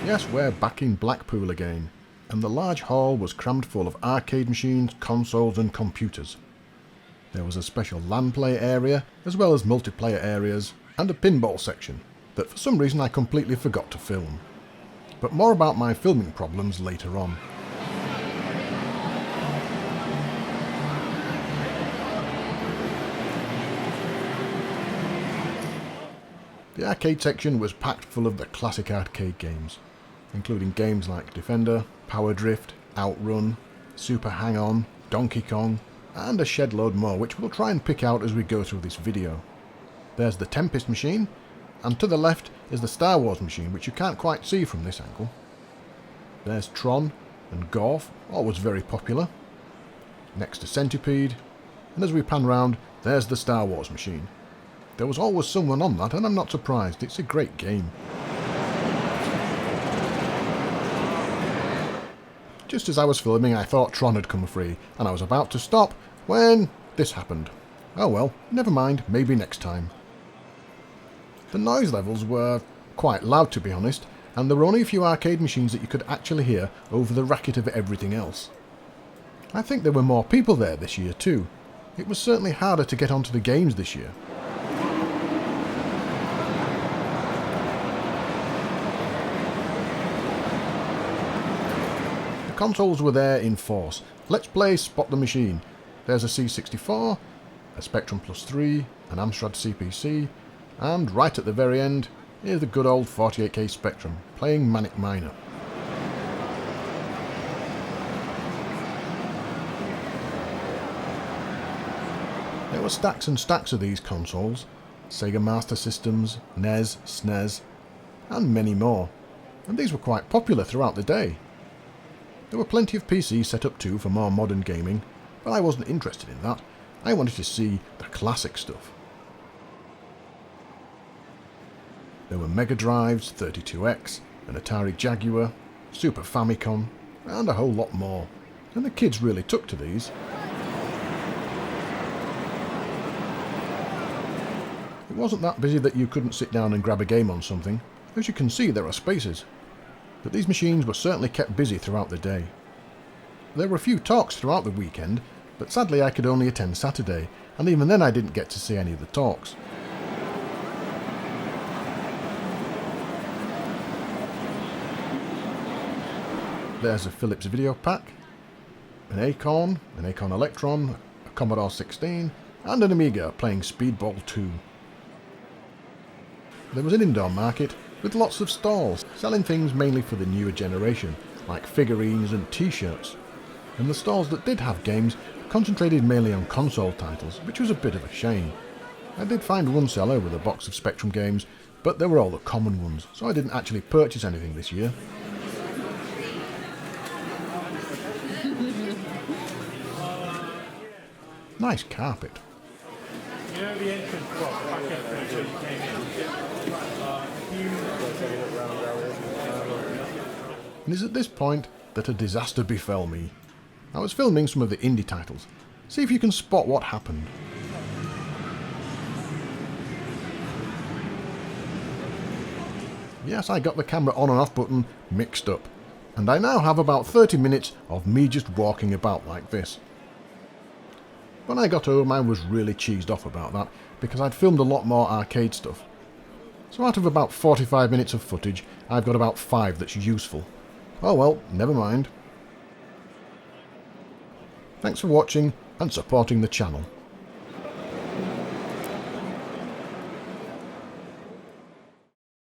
Yes, we're back in Blackpool again, and the large hall was crammed full of arcade machines, consoles and computers. There was a special LAN play area, as well as multiplayer areas, and a pinball section, that for some reason I completely forgot to film. But more about my filming problems later on. The arcade section was packed full of the classic arcade games, including games like Defender, Power Drift, Outrun, Super Hang-On, Donkey Kong, and a shed load more which we'll try and pick out as we go through this video. There's the Tempest machine, and to the left is the Star Wars machine, which you can't quite see from this angle. There's Tron and Golf, always very popular. Next to Centipede, and as we pan round, there's the Star Wars machine. There was always someone on that, and I'm not surprised, it's a great game. Just as I was filming, I thought Tron had come free, and I was about to stop when this happened. Oh well, never mind, maybe next time. The noise levels were quite loud, to be honest, and there were only a few arcade machines that you could actually hear over the racket of everything else. I think there were more people there this year too. It was certainly harder to get onto the games this year. The consoles were there in force. Let's play Spot the Machine. There's a C64, a Spectrum Plus 3, an Amstrad CPC, and right at the very end, here's the good old 48K Spectrum, playing Manic Miner. There were stacks and stacks of these consoles, Sega Master Systems, NES, SNES, and many more, and these were quite popular throughout the day. There were plenty of PCs set up too for more modern gaming, but I wasn't interested in that. I wanted to see the classic stuff. There were Mega Drives, 32X, an Atari Jaguar, Super Famicom, and a whole lot more. And the kids really took to these. It wasn't that busy that you couldn't sit down and grab a game on something. As you can see, there are spaces. But these machines were certainly kept busy throughout the day. There were a few talks throughout the weekend, but sadly I could only attend Saturday, and even then I didn't get to see any of the talks. There's a Philips video pack, an Acorn Electron, a Commodore 16, and an Amiga playing Speedball 2. There was an indoor market with lots of stalls, selling things mainly for the newer generation, like figurines and t-shirts. And the stalls that did have games concentrated mainly on console titles, which was a bit of a shame. I did find one seller with a box of Spectrum games, but they were all the common ones, so I didn't actually purchase anything this year. Nice carpet. You know the entrance box, back entrance when you came in? And it's at this point that a disaster befell me. I was filming some of the indie titles. See if you can spot what happened. Yes, I got the camera on and off button mixed up. And I now have about 30 minutes of me just walking about like this. When I got home I was really cheesed off about that, because I'd filmed a lot more arcade stuff. So out of about 45 minutes of footage, I've got about 5 that's useful. Oh well, never mind. Thanks for watching and supporting the channel.